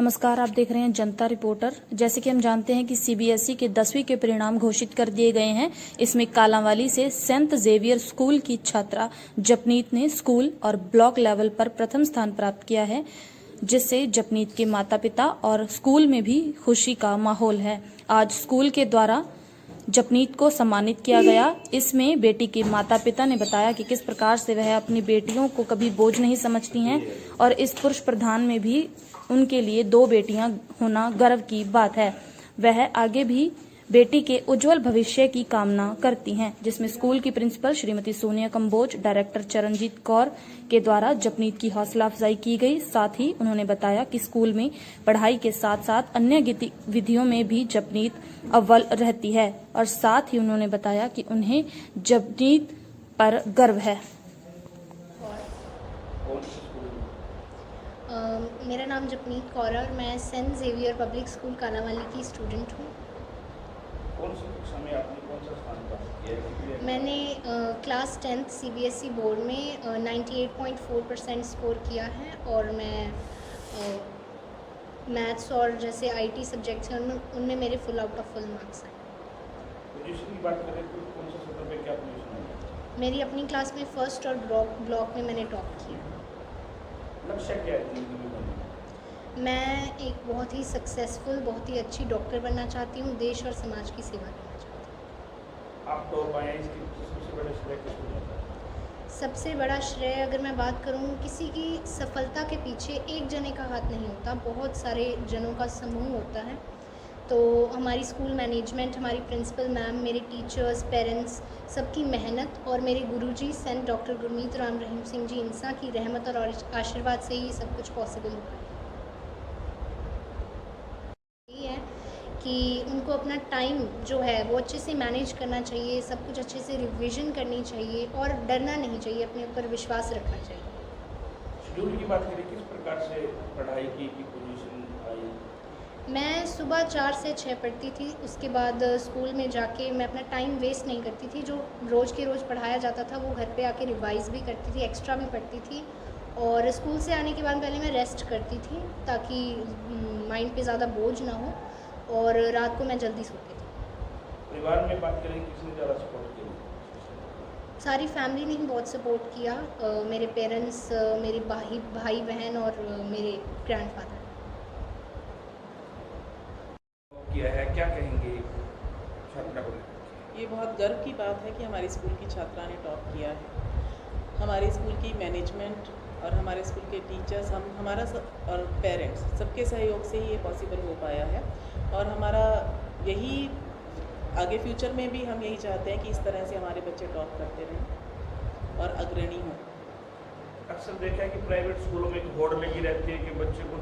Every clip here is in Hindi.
नमस्कार, आप देख रहे हैं जनता रिपोर्टर। जैसे कि हम जानते हैं कि सीबीएसई के 10वीं के परिणाम घोषित कर दिए गए हैं। इसमें कालांवाली से सेंट जेवियर स्कूल की छात्रा जपनीत ने स्कूल और ब्लॉक लेवल पर प्रथम स्थान प्राप्त किया है, जिससे जपनीत के माता पिता और स्कूल में भी खुशी का माहौल है। आज स्कूल के द्वारा जपनीत को सम्मानित किया गया। इसमें बेटी के माता पिता ने बताया कि किस प्रकार से वह अपनी बेटियों को कभी बोझ नहीं समझती हैं और इस पुरुष प्रधान में भी उनके लिए 2 बेटियां होना गर्व की बात है। वह आगे भी बेटी के उज्जवल भविष्य की कामना करती हैं, जिसमें स्कूल की प्रिंसिपल श्रीमती सोनिया कंबोज, डायरेक्टर चरणजीत कौर के द्वारा जपनीत की हौसला अफजाई की गई। साथ ही उन्होंने बताया कि स्कूल में पढ़ाई के साथ साथ अन्य गतिविधियों में भी जपनीत अव्वल रहती है और साथ ही उन्होंने बताया कि उन्हें जपनीत पर गर्व है। मेरा नाम जपनीत कौर है और मैं Saint Xavier Public School Kalanwali की स्टूडेंट हूँ। कौन सी कक्षा में आपने कौन सा स्थान प्राप्त किया है? मैंने क्लास 10th सीबीएसई बोर्ड में 98.4% स्कोर किया है और मैं मैथ्स और जैसे आईटी सब्जेक्ट्स हैं उनमें मेरे full out of full marks हैं। पोजीशन की बात करें तो कौन सा सत्र पे क्या पोजीशन है? मेरी अपनी क्लास में फर्स्ट और ब्लॉक में मैंने टॉप किया। लक्ष्य क्या है जिंदगी में बनने का? मैं एक बहुत ही सक्सेसफुल, बहुत ही अच्छी डॉक्टर बनना चाहती हूँ, देश और समाज की सेवा करना चाहती हूँ। आप टॉप आए, इसकी सबसे बड़ा श्रेय किसको जाता है? सबसे बड़ा श्रेय अगर मैं बात करूँ, किसी की सफलता के पीछे एक जने का हाथ नहीं होता, बहुत सारे जनों का समूह होता है। तो हमारी स्कूल मैनेजमेंट, हमारी प्रिंसिपल मैम, मेरे टीचर्स, पेरेंट्स, सबकी मेहनत और मेरे गुरुजी सेंट डॉक्टर गुरमीत राम रहीम सिंह जी इंसा की रहमत और आशीर्वाद से ही सब कुछ पॉसिबल हुआ है। ये है कि उनको अपना टाइम जो है वो अच्छे से मैनेज करना चाहिए, सब कुछ अच्छे से रिवीजन करनी चाहिए और डरना नहीं चाहिए, अपने ऊपर विश्वास रखना चाहिए। शेड्यूल की बात करें, किस प्रकार से पढ़ाई की पोजीशन आई? मैं सुबह 4 से 6 पढ़ती थी, उसके बाद स्कूल में जाके मैं अपना टाइम वेस्ट नहीं करती थी। जो रोज़ के रोज़ पढ़ाया जाता था वो घर पे आके रिवाइज़ भी करती थी, एक्स्ट्रा भी पढ़ती थी और स्कूल से आने के बाद पहले मैं रेस्ट करती थी ताकि माइंड पे ज़्यादा बोझ ना हो और रात को मैं जल्दी सोती थी। परिवार में बात करें, किसने ज़्यादा सपोर्ट किया? सारी फैमिली ने ही बहुत सपोर्ट किया, मेरे पेरेंट्स, मेरे भाई बहन और मेरे ग्रैंडफादर। किया है, क्या कहेंगे छात्रा को? ये बहुत गर्व की बात है कि हमारी स्कूल की छात्रा ने टॉप किया है। हमारे स्कूल की मैनेजमेंट और हमारे स्कूल के टीचर्स, हमारा और पेरेंट्स, सबके सहयोग से ही ये पॉसिबल हो पाया है और हमारा यही आगे फ्यूचर में भी हम यही चाहते हैं कि इस तरह से हमारे बच्चे टॉप करते रहें और अग्रणी हों। अक्सर देखा है कि प्राइवेट स्कूलों में एक होड़ लगी रहती है कि बच्चे को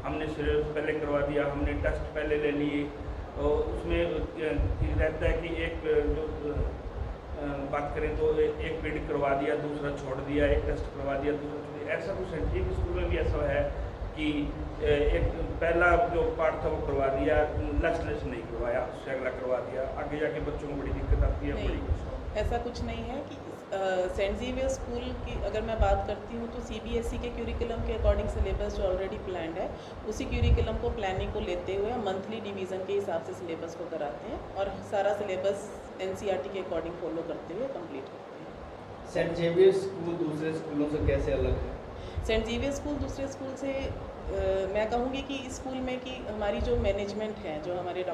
हमने सिलेबस पहले करवा दिया, हमने टेस्ट पहले ले लिए, तो उसमें रहता है कि एक जो बात करें तो एक पीरियड करवा दिया, दूसरा छोड़ दिया, एक टेस्ट करवा दिया, दूसरा छोड़ दिया। ऐसा कुछ सेंट्रिक स्कूल में भी ऐसा है कि एक पहला जो पार्ट था वो करवा दिया, लेसन नहीं करवाया, उससे अगला करवा दिया, आगे जाके बच्चों को बड़ी दिक्कत आती है। बड़ी ऐसा कुछ नहीं है कि सेंट जेवियर स्कूल की अगर मैं बात करती हूँ तो सीबीएसई के क्यूरिकुलम के अकॉर्डिंग सिलेबस जो ऑलरेडी प्लान्ड है, उसी क्यूरिकुलम को प्लानिंग को लेते हुए हम मंथली डिवीज़न के हिसाब से सिलेबस को कराते हैं और सारा सिलेबस एनसीईआरटी के अकॉर्डिंग फॉलो करते हुए कंप्लीट करते हैं। सेंट जेवियर स्कूल दूसरे स्कूलों से कैसे अलग है? सेंट जेवियर स्कूल दूसरे स्कूल से मैं कहूँगी कि इस स्कूल में कि हमारी जो मैनेजमेंट है, जो हमारे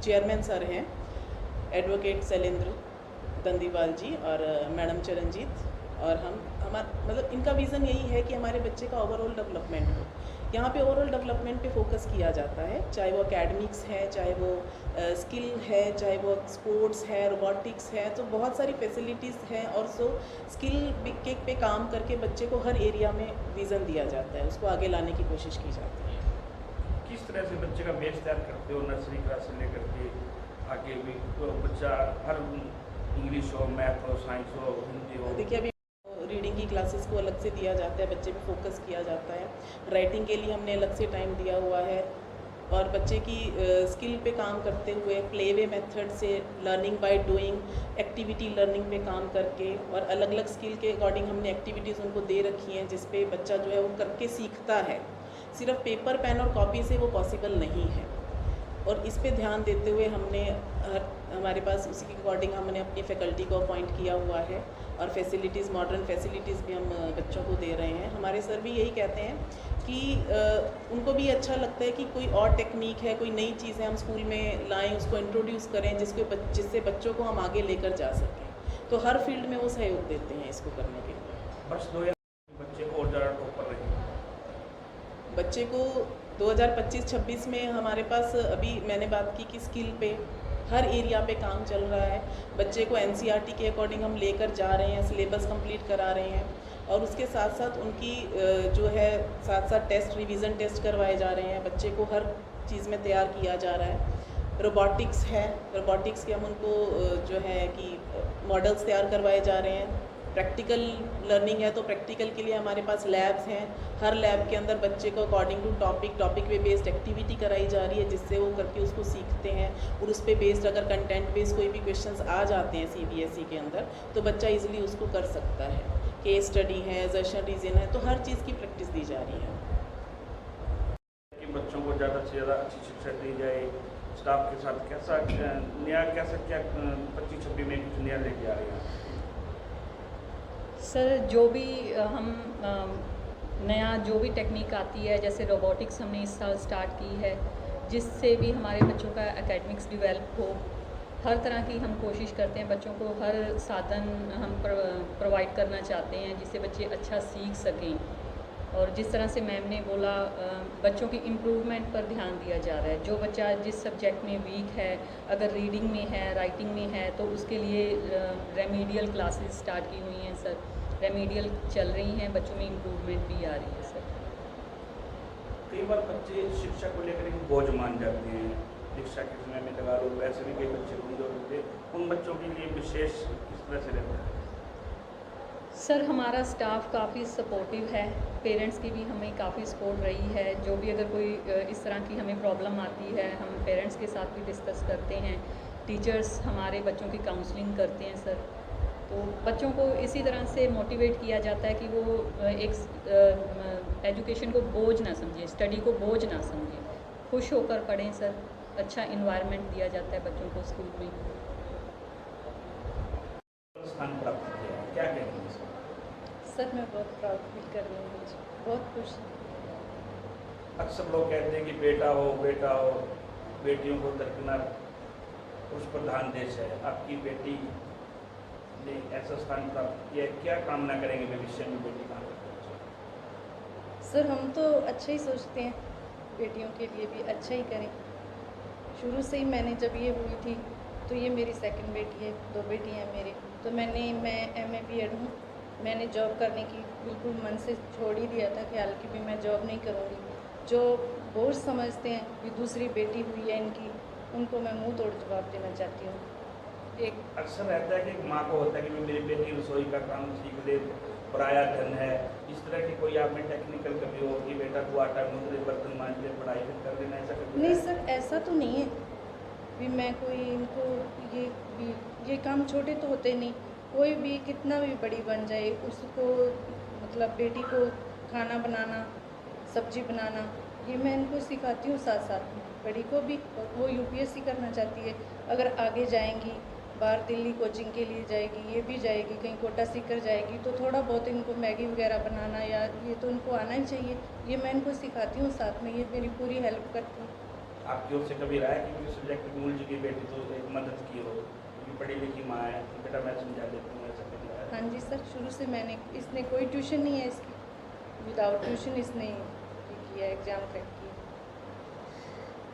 चेयरमैन सर हैं एडवोकेट शैलेंद्र गंदीवाल जी और मैडम चरणजीत, और मतलब इनका विज़न यही है कि हमारे बच्चे का ओवरऑल डेवलपमेंट हो। यहाँ पे ओवरऑल डेवलपमेंट पे फोकस किया जाता है, चाहे वो एकेडमिक्स है, चाहे वो स्किल है, चाहे वो स्पोर्ट्स है, रोबोटिक्स है, तो बहुत सारी फैसिलिटीज़ हैं और स्किल पे काम करके बच्चे को हर एरिया में विज़न दिया जाता है, उसको आगे लाने की कोशिश की जाती है। किस तरह से बच्चे का बेस तैयार करते हो, नर्सरी क्लास से लेकर के आगे भी तो बच्चा हर इंग्लिश हो, मैथ हो, साइंस हो, हिंदी हो? देखिए अभी रीडिंग की क्लासेस को अलग से दिया जाता है, बच्चे पे फोकस किया जाता है, राइटिंग के लिए हमने अलग से टाइम दिया हुआ है और बच्चे की स्किल पे काम करते हुए प्ले वे मेथड से learning by doing, activity learning पे काम करके और अलग अलग स्किल के अकॉर्डिंग हमने एक्टिविटीज़ उनको दे रखी हैं जिस पे बच्चा जो है वो करके सीखता है। सिर्फ पेपर पेन और कॉपी से वो पॉसिबल नहीं है। और इस पे ध्यान देते हुए हमने हमारे पास उसी के अकॉर्डिंग हमने अपनी फैकल्टी को अपॉइंट किया हुआ है और फैसिलिटीज़, मॉडर्न फैसिलिटीज़ भी हम बच्चों को दे रहे हैं। हमारे सर भी यही कहते हैं कि उनको भी अच्छा लगता है कि कोई और टेक्निक है, कोई नई चीज़ है हम स्कूल में लाएं, उसको इंट्रोड्यूस करें जिससे बच्चों को हम आगे लेकर जा सकें। तो हर फील्ड में वो सहयोग देते हैं इसको करने के लिए। वर्ष 2000 बच्चे और ज़्यादा टॉपर रहे, बच्चे को 2025-26 में हमारे पास अभी मैंने बात की कि स्किल पे हर एरिया पे काम चल रहा है। बच्चे को NCERT के अकॉर्डिंग हम लेकर जा रहे हैं, सिलेबस कंप्लीट करा रहे हैं और उसके साथ साथ उनकी जो है साथ टेस्ट, रिवीजन टेस्ट करवाए जा रहे हैं। बच्चे को हर चीज़ में तैयार किया जा रहा है। रोबोटिक्स है, रोबोटिक्स के हम उनको जो है कि मॉडल्स तैयार करवाए जा रहे हैं। प्रैक्टिकल लर्निंग है तो प्रैक्टिकल के लिए हमारे पास लैब्स हैं। हर लैब के अंदर बच्चे को अकॉर्डिंग टू टॉपिक पे बेस्ड एक्टिविटी कराई जा रही है, जिससे वो करके उसको सीखते हैं और उस पे बेस्ड अगर कंटेंट बेस्ड कोई भी क्वेश्चंस आ जाते हैं CBSE के अंदर तो बच्चा इजीली उसको कर सकता है। केस स्टडी है, असर्शन रीजन है, तो हर चीज़ की प्रैक्टिस दी जा रही है कि बच्चों को ज़्यादा से ज़्यादा अच्छी शिक्षा दी जाए। स्टाफ के साथ कैसा नया क्या 25-26 में कुछ नया लेके आ रहे हैं? सर जो भी हम नया जो भी टेक्निक आती है, जैसे रोबोटिक्स हमने इस साल स्टार्ट की है, जिससे भी हमारे बच्चों का एकेडमिक्स डेवलप हो। हर तरह की हम कोशिश करते हैं, बच्चों को हर साधन हम प्रोवाइड करना चाहते हैं जिससे बच्चे अच्छा सीख सकें। और जिस तरह से मैम ने बोला, बच्चों की इम्प्रूवमेंट पर ध्यान दिया जा रहा है। जो बच्चा जिस सब्जेक्ट में वीक है, अगर रीडिंग में है, राइटिंग में है, तो उसके लिए रेमीडियल क्लासेस स्टार्ट की हुई हैं सर। रेमीडियल चल रही हैं, बच्चों में इम्प्रूवमेंट भी आ रही है सर। कई बार बच्चे शिक्षा को लेकर एक बोझ मान जाते हैं, शिक्षा के समय में लगा लो, वैसे भी कई बच्चे कमजोर होते हैं, उन बच्चों के लिए विशेष किस तरह से रहता है? सर हमारा स्टाफ काफ़ी सपोर्टिव है, पेरेंट्स की भी हमें काफ़ी सपोर्ट रही है। जो भी अगर कोई इस तरह की हमें प्रॉब्लम आती है, हम पेरेंट्स के साथ भी डिस्कस करते हैं। टीचर्स हमारे बच्चों की काउंसलिंग करते हैं सर। तो बच्चों को इसी तरह से मोटिवेट किया जाता है कि वो एक एजुकेशन को बोझ ना समझें, स्टडी को बोझ ना समझें, खुश होकर पढ़ें सर। अच्छा इन्वायरमेंट दिया जाता है बच्चों को स्कूल में। स्थान प्राप्त किया है, क्या कहेंगे इसमें? सर मैं बहुत प्राउड फील कर रही हूँ, मुझे बहुत खुश हूँ। अक्सर लोग कहते हैं कि बेटा हो, बेटियों को दरकिनार पुरुष प्रधान देश है। आपकी बेटी ने ऐसा स्थान प्राप्त किया है, क्या कामना करेंगे भविष्य में बेटी कहाँ तक पहुँचे? सर हम तो अच्छा ही सोचते हैं, बेटियों के लिए भी अच्छा ही करें। शुरू से ही मैंने जब ये हुई थी तो ये मेरी सेकंड बेटी है, 2 बेटी हैं मेरे। तो मैं MA BEd हूँ। मैंने जॉब करने की बिल्कुल मन से छोड़ ही दिया था, ख्याल कि भी मैं जॉब नहीं करूँगी। जो बोझ समझते हैं कि दूसरी बेटी हुई है इनकी, उनको मैं मुंह तोड़ जवाब देना चाहती हूँ। एक अक्सर रहता है कि माँ को होता है कि मेरी बेटी रसोई का काम सीख ले, पराया धन है। इस तरह की कोई आप में टेक्निकल कभी हो कि बेटा को आटा गूंथ ले, बर्तन मांज ले, पढ़ाई फिर कर लेना, ऐसा कभी? नहीं सर, ऐसा तो नहीं है भी मैं कोई इनको ये काम छोटे तो होते नहीं। कोई भी कितना भी बड़ी बन जाए, उसको मतलब बेटी को खाना बनाना, सब्जी बनाना, ये मैं इनको सिखाती हूँ साथ साथ में। बड़ी को भी, और वो UPSC करना चाहती है। अगर आगे जाएंगी, बाहर दिल्ली कोचिंग के लिए जाएगी, ये भी जाएगी, कहीं कोटा सीकर जाएगी, तो थोड़ा बहुत इनको मैगी वगैरह बनाना या ये तो इनको आना ही चाहिए। ये मैं इनको सिखाती हूँ साथ में, ये मेरी पूरी हेल्प करती है। आपकी ओर से कभी रहा है कि सब्जेक्ट मूल जी की बेटी तो एक मदद की हो, क्योंकि पढ़ी लिखी माँ है, तो बेटा मैं समझा देती हूँ, ऐसा कभी रहा है? हाँ जी सर, शुरू से इसने कोई ट्यूशन नहीं है इसकी, विदाउट ट्यूशन इसने किया एग्ज़ाम क्रैक।